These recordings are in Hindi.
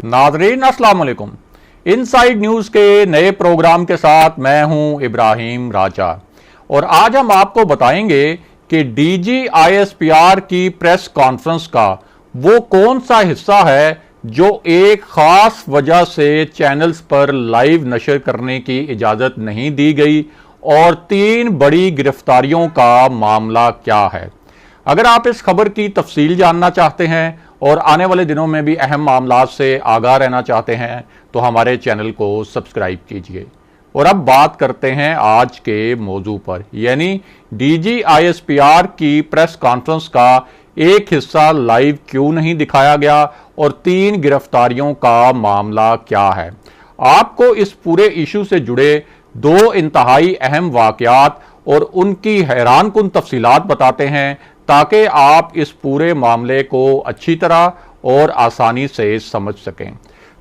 नाजरीन अस्सलाम वालेकुम। इनसाइड न्यूज के नए प्रोग्राम के साथ मैं हूं इब्राहिम राजा और आज हम आपको बताएंगे कि DGISPR की प्रेस कॉन्फ्रेंस का वो कौन सा हिस्सा है जो एक खास वजह से चैनल्स पर लाइव नशर करने की इजाजत नहीं दी गई और 3 बड़ी गिरफ्तारियों का मामला क्या है। अगर आप इस खबर की तफसील जानना चाहते हैं और आने वाले दिनों में भी अहम मामलात से आगाह रहना चाहते हैं तो हमारे चैनल को सब्सक्राइब कीजिए। और अब बात करते हैं आज के मौजू पर, यानी DGISPR की प्रेस कॉन्फ्रेंस का एक हिस्सा लाइव क्यों नहीं दिखाया गया और 3 गिरफ्तारियों का मामला क्या है। आपको इस पूरे इशू से जुड़े 2 इंतहाई अहम वाकयात और उनकी हैरानकुन तफसीलात बताते हैं ताकि आप इस पूरे मामले को अच्छी तरह और आसानी से समझ सकें।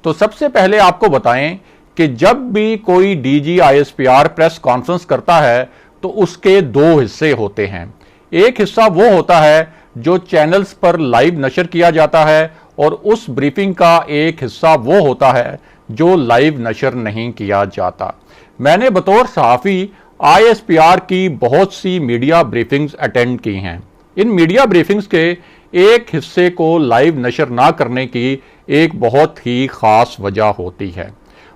तो सबसे पहले आपको बताएं कि जब भी कोई DGISPR प्रेस कॉन्फ्रेंस करता है तो उसके 2 हिस्से होते हैं। एक हिस्सा वो होता है जो चैनल्स पर लाइव नशर किया जाता है और उस ब्रीफिंग का एक हिस्सा वो होता है जो लाइव नशर नहीं किया जाता। मैंने बतौर सहाफ़ी ISPR की बहुत सी मीडिया ब्रीफिंग्स अटेंड की हैं। इन मीडिया ब्रीफिंग्स के एक हिस्से को लाइव नशर ना करने की एक बहुत ही खास वजह होती है।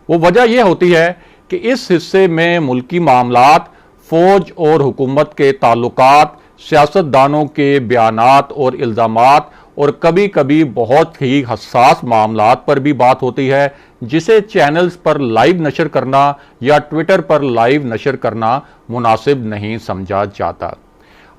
वो वजह यह होती है कि इस हिस्से में मुल्की मामलात, फौज और हुकूमत के ताल्लुकात, सियासतदानों के बयानात और इल्ज़ामात और कभी कभी बहुत ही हसास मामलात पर भी बात होती है जिसे चैनल्स पर लाइव नशर करना या ट्विटर पर लाइव नशर करना मुनासिब नहीं समझा जाता।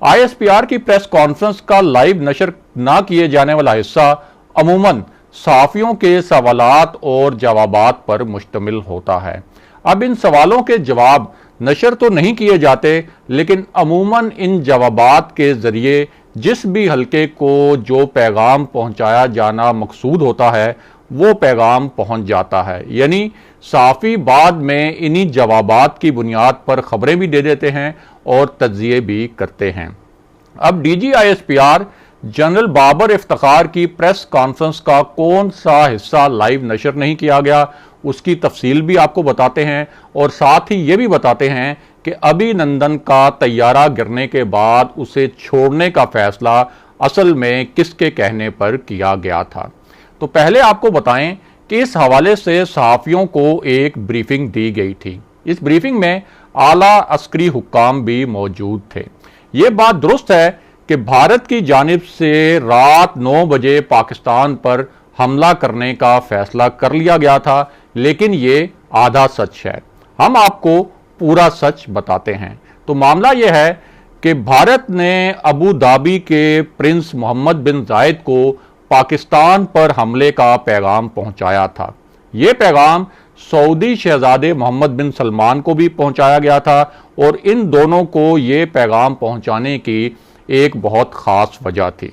ISPR की प्रेस कॉन्फ्रेंस का लाइव नशर ना किए जाने वाला हिस्सा अमूमन सहाफ़ियों के सवालात और जवाबात पर मुश्तमिल होता है। अब इन सवालों के जवाब नशर तो नहीं किए जाते, लेकिन अमूमन इन जवाबात के जरिए जिस भी हल्के को जो पैगाम पहुंचाया जाना मकसूद होता है वो पैगाम पहुंच जाता है। यानी सहाफ़ी बाद में इन्हीं जवाबात की बुनियाद पर खबरें भी दे देते हैं और तज्जिए भी करते हैं। अब DGISPR जनरल बाबर इफ्तिखार की प्रेस कॉन्फ्रेंस का कौन सा हिस्सा लाइव नशर नहीं किया गया उसकी तफसील भी आपको बताते हैं और साथ ही ये भी बताते हैं कि अभिनंदन का तैयारा गिरने के बाद उसे छोड़ने का फैसला असल में किसके कहने पर किया गया था। तो पहले आपको बताएं कि इस हवाले से सहाफ़ियों को एक ब्रीफिंग दी गई थी। इस ब्रीफिंग में आला अस्करी हुक्काम भी मौजूद थे। ये बात दुरुस्त है कि भारत की जानिब से रात 9 बजे पाकिस्तान पर हमला करने का फैसला कर लिया गया था, लेकिन ये आधा सच है। हम आपको पूरा सच बताते हैं। तो मामला यह है कि भारत ने अबू धाबी के प्रिंस मोहम्मद बिन जायद को पाकिस्तान पर हमले का पैगाम पहुंचाया था। ये पैगाम सऊदी शहजादे मोहम्मद बिन सलमान को भी पहुंचाया गया था और इन दोनों को ये पैगाम पहुंचाने की एक बहुत खास वजह थी।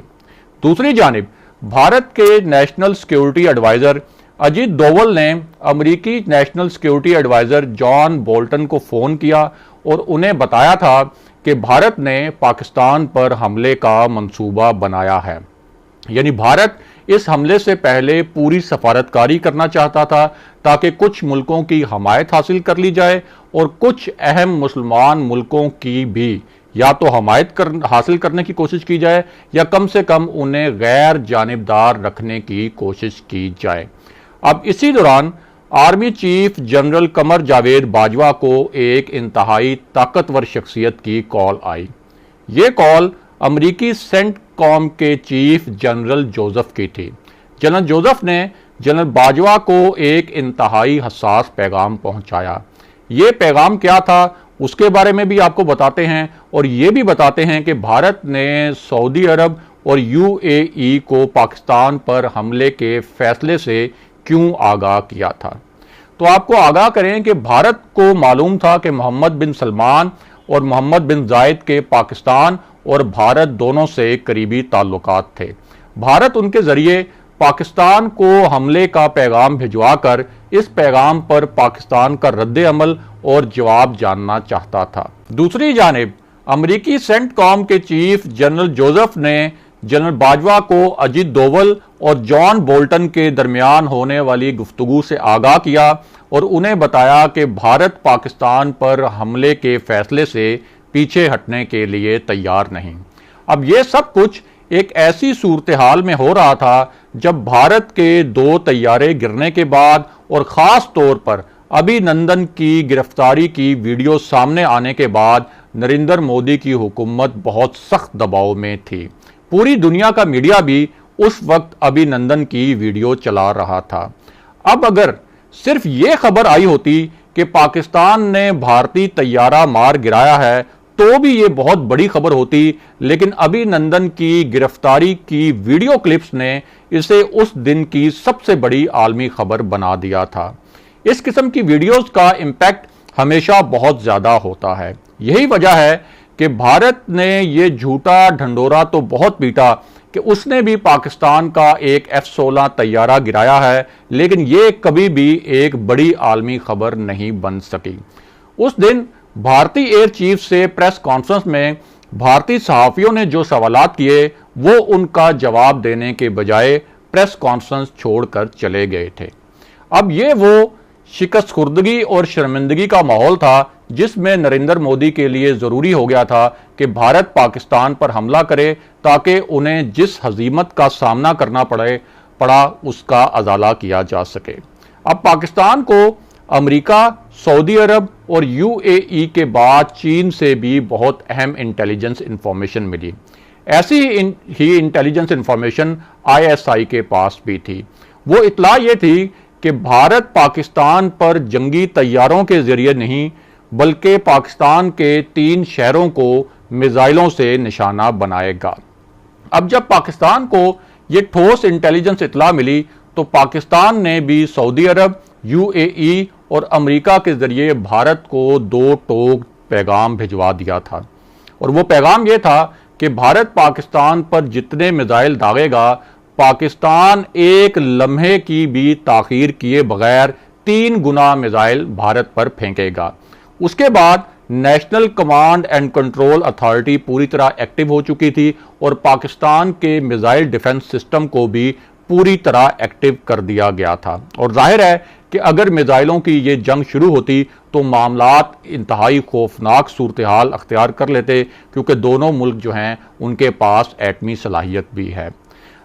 दूसरी जानिब भारत के national security adviser Ajit Doval ने अमरीकी national security adviser John Bolton को फ़ोन किया और उन्हें बताया था कि भारत ने पाकिस्तान पर हमले का मंसूबा बनाया है। यानी भारत इस हमले से पहले पूरी सफारतकारी करना चाहता था ताकि कुछ मुल्कों की हमायत हासिल कर ली जाए और कुछ अहम मुसलमान मुल्कों की भी या तो हमायत हासिल करने की कोशिश की जाए या कम से कम उन्हें गैर जानिबदार रखने की कोशिश की जाए। अब इसी दौरान army chief general Qamar Javed Bajwa को एक इंतहाई ताकतवर शख्सियत की कॉल आई। ये कॉल अमरीकी सेंट कॉम के चीफ जनरल जोसेफ की थी। जनरल जोसेफ ने जनरल बाजवा को एक इंतहाई हसास पैगाम पहुंचाया। ये पैगाम क्या था उसके बारे में भी आपको बताते हैं और ये भी बताते हैं कि भारत ने सऊदी अरब और UAE को पाकिस्तान पर हमले के फैसले से क्यों आगाह किया था। तो आपको आगाह करें कि भारत को मालूम था कि मोहम्मद बिन सलमान और मोहम्मद बिन जायद के पाकिस्तान और भारत दोनों से करीबी ताल्लुकात थे। भारत उनके जरिए पाकिस्तान को हमले का पैगाम भिजवाकर इस पैगाम पर पाकिस्तान का रद्द अमल और जवाब जानना चाहता था। दूसरी जानिब अमरीकी सेंट कॉम के चीफ जनरल जोसेफ ने जनरल बाजवा को अजीत डोवल और जॉन बोल्टन के दरमियान होने वाली गुफ्तगू से आगाह किया और उन्हें बताया कि भारत पाकिस्तान पर हमले के फैसले से पीछे हटने के लिए तैयार नहीं। अब यह सब कुछ एक ऐसी सूरत हाल में हो रहा था जब भारत के 2 तैयारे गिरने के बाद और ख़ास तौर पर अभिनंदन की गिरफ्तारी की वीडियो सामने आने के बाद नरेंद्र मोदी की हुकूमत बहुत सख्त दबाव में थी। पूरी दुनिया का मीडिया भी उस वक्त अभिनंदन की वीडियो चला रहा था। अब अगर सिर्फ ये खबर आई होती कि पाकिस्तान ने भारतीय तैयारा मार गिराया है तो भी ये बहुत बड़ी खबर होती, लेकिन अभिनंदन की गिरफ्तारी की वीडियो क्लिप्स ने इसे उस दिन की सबसे बड़ी आलमी खबर बना दिया था। इस किस्म की वीडियोस का इंपैक्ट हमेशा बहुत ज्यादा होता है। यही वजह है कि भारत ने यह झूठा ढंडोरा तो बहुत पीटा कि उसने भी पाकिस्तान का एक F-16 तैयारा गिराया है, लेकिन यह कभी भी एक बड़ी आलमी खबर नहीं बन सकी। उस दिन भारतीय एयर चीफ से प्रेस कॉन्फ्रेंस में भारतीय सहाफियों ने जो सवालात किए वो उनका जवाब देने के बजाय प्रेस कॉन्फ्रेंस छोड़कर चले गए थे। अब ये वो शिकस्तखुर्दगी और शर्मिंदगी का माहौल था जिसमें नरेंद्र मोदी के लिए जरूरी हो गया था कि भारत पाकिस्तान पर हमला करे ताकि उन्हें जिस हजीमत का सामना करना पड़ा उसका अजाला किया जा सके। अब पाकिस्तान को अमेरिका, सऊदी अरब और UAE के बाद चीन से भी बहुत अहम इंटेलिजेंस इंफॉर्मेशन मिली। ऐसी ही इंटेलिजेंस इंफॉर्मेशन ISI के पास भी थी। वो इतला ये थी कि भारत पाकिस्तान पर जंगी तैयारों के जरिए नहीं बल्कि पाकिस्तान के 3 शहरों को मिसाइलों से निशाना बनाएगा। अब जब पाकिस्तान को ये ठोस इंटेलिजेंस इतला मिली तो पाकिस्तान ने भी सऊदी अरब, UAE और अमेरिका के जरिए भारत को 2 टोक पैगाम भिजवा दिया था। और वो पैगाम ये था कि भारत पाकिस्तान पर जितने मिसाइल दागेगा, पाकिस्तान एक लम्हे की भी ताखीर किए बगैर 3 गुना मिसाइल भारत पर फेंकेगा। उसके बाद national command and control authority पूरी तरह एक्टिव हो चुकी थी और पाकिस्तान के मिसाइल डिफेंस सिस्टम को भी पूरी तरह एक्टिव कर दिया गया था। और जाहिर है कि अगर मिसाइलों की ये जंग शुरू होती तो मामलात इंतहाई खौफनाक सूरत हाल अख्तियार कर लेते, क्योंकि दोनों मुल्क जो हैं उनके पास एटमी सलाहियत भी है।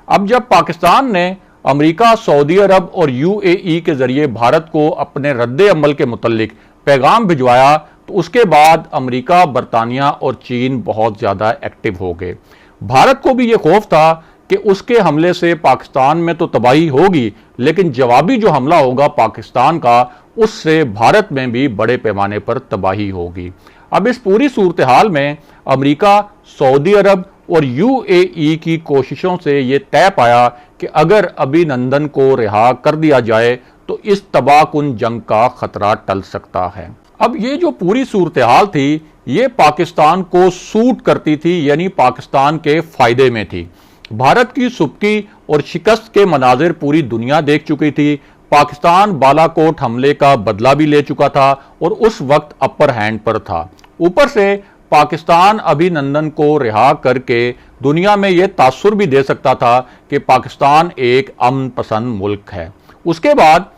अब जब पाकिस्तान ने अमेरिका, सऊदी अरब और UAE के जरिए भारत को अपने रद्द अमल के मुतल्लिक पैगाम भिजवाया तो उसके बाद अमेरिका, बरतानिया और चीन बहुत ज़्यादा एक्टिव हो गए। भारत को भी ये खौफ था कि उसके हमले से पाकिस्तान में तो तबाही होगी, लेकिन जवाबी जो हमला होगा पाकिस्तान का, उससे भारत में भी बड़े पैमाने पर तबाही होगी। अब इस पूरी सूरत हाल में अमेरिका, सऊदी अरब और UAE की कोशिशों से ये तय पाया कि अगर अभिनंदन को रिहा कर दिया जाए तो इस तबाहकुन जंग का खतरा टल सकता है। अब ये जो पूरी सूरत हाल थी ये पाकिस्तान को सूट करती थी, यानी पाकिस्तान के फायदे में थी। भारत की सुबकी और शिकस्त के मनाजिर पूरी दुनिया देख चुकी थी। पाकिस्तान बालाकोट हमले का बदला भी ले चुका था और उस वक्त अपर हैंड पर था। ऊपर से पाकिस्तान अभिनंदन को रिहा करके दुनिया में यह तासुर भी दे सकता था कि पाकिस्तान एक अमन पसंद मुल्क है। उसके बाद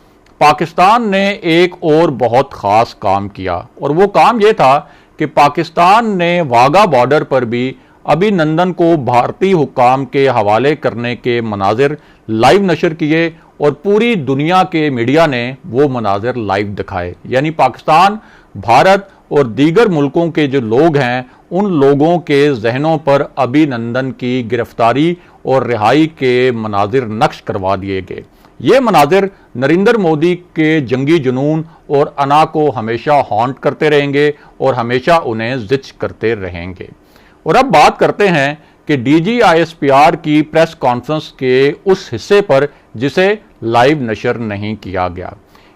पाकिस्तान ने एक और बहुत खास काम किया और वो काम ये था कि पाकिस्तान ने वाघा बॉर्डर पर भी अभिनंदन को भारतीय हुक्काम के हवाले करने के मनाजिर लाइव नशर किए और पूरी दुनिया के मीडिया ने वो मनाजिर लाइव दिखाए। यानी पाकिस्तान, भारत और दीगर मुल्कों के जो लोग हैं उन लोगों के जहनों पर अभिनंदन की गिरफ्तारी और रिहाई के मनाजिर नक्श करवा दिए गए। ये मनाजिर नरेंद्र मोदी के जंगी जुनून और अना को हमेशा हॉन्ट करते रहेंगे और हमेशा उन्हें जिच करते रहेंगे। और अब बात करते हैं कि DGISPR की प्रेस कॉन्फ्रेंस के उस हिस्से पर जिसे लाइव नशर नहीं किया गया।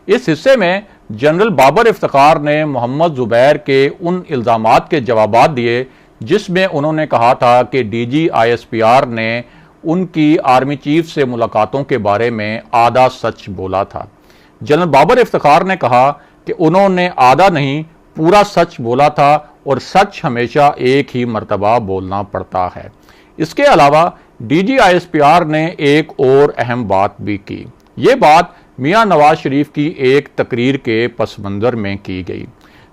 इस हिस्से में जनरल बाबर इफ्तिखार ने मोहम्मद जुबैर के उन इल्जामात के जवाबात दिए जिसमें उन्होंने कहा था कि DGISPR ने उनकी आर्मी चीफ से मुलाकातों के बारे में आधा सच बोला था। जनरल बाबर इफ्तिखार ने कहा कि उन्होंने आधा नहीं पूरा सच बोला था और सच हमेशा एक ही मर्तबा बोलना पड़ता है। इसके अलावा DGISPR ने एक और अहम बात भी की। ये बात मियां नवाज शरीफ की एक तकरीर के पस मंजर में की गई।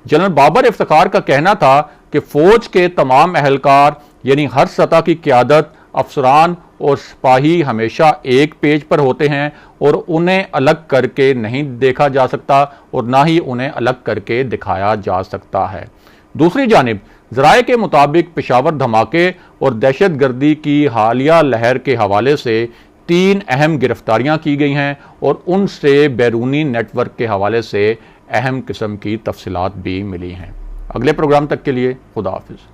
जनरल बाबर इफ्तिखार का कहना था कि फौज के तमाम अहलकार यानी हर सतह की क़यादत, अफसरान और सिपाही हमेशा एक पेज पर होते हैं और उन्हें अलग करके नहीं देखा जा सकता और ना ही उन्हें अलग करके दिखाया जा सकता है। दूसरी जानिब ज़राए के मुताबिक पेशावर धमाके और दहशतगर्दी की हालिया लहर के हवाले से 3 अहम गिरफ्तारियां की गई हैं और उनसे बैरूनी नेटवर्क के हवाले से अहम किस्म की तफसीलात भी मिली हैं। अगले प्रोग्राम तक के लिए खुदा हाफिज़।